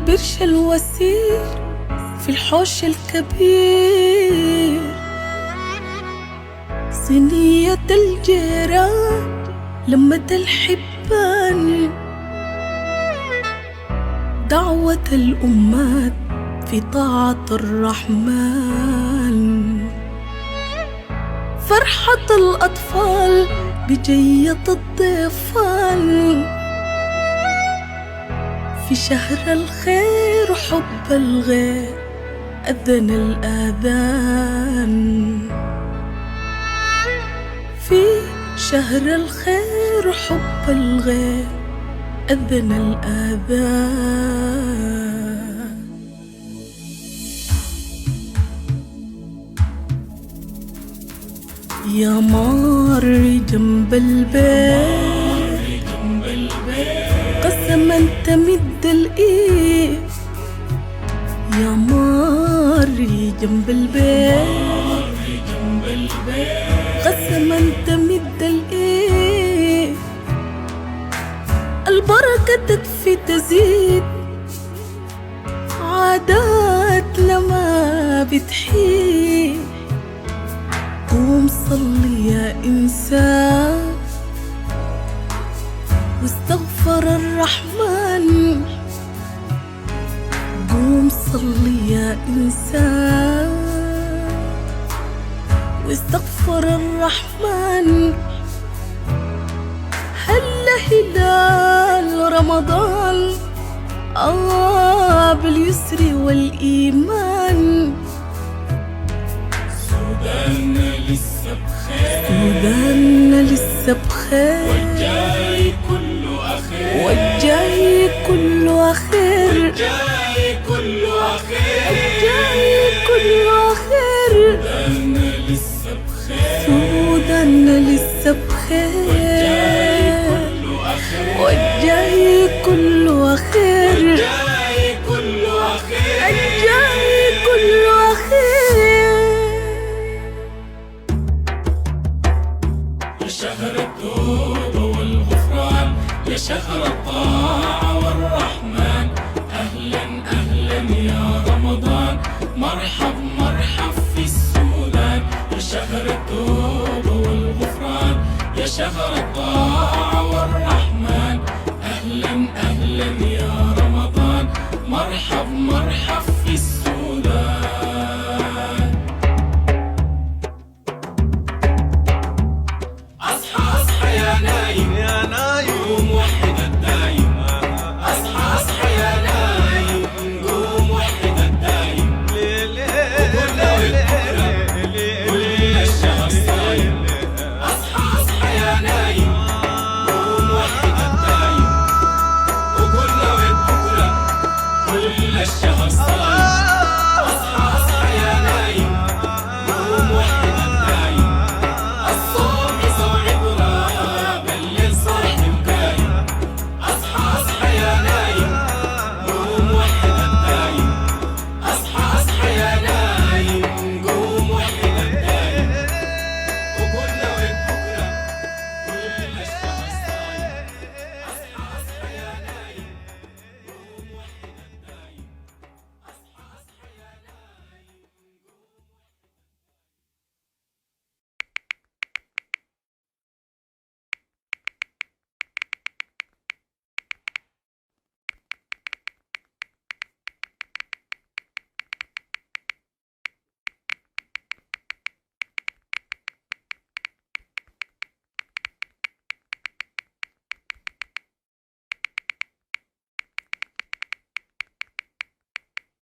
البرش الوسير في الحوش الكبير، صينية الجيران لمة الحبان، دعوة الأمات في طاعة الرحمن، فرحة الأطفال بجية الضيفان، في شهر الخير وحب الغير أذن الآذان، في شهر الخير وحب الغير أذن الآذان. يا مار جنب البيت قسما تمد الإيد، يا ماري جنب البيت قسما تمد الإيد، البركة تكفي تزيد، عادات لما بتحيد، قوم صلي يا إنسان واستغفر الرحمن، قوم صلي يا إنسان واستغفر الرحمن، هل هلال رمضان باليسر والإيمان، سوداننا لسه بخير، سوداننا لسه بخير، والجاي كله أخير، والجاي كله أخير، والجاي كله أخير، الجاي كله أخير، سوداننا لسه بخير، سوداننا لسه بخير، والجاي كله أخير، والجاي كله أخير، الجاي كله أخير. يا شهر التوبة والغفران، يا شهر الطاعة والرحمن، أهلا أهلا يا رمضان، مرحبا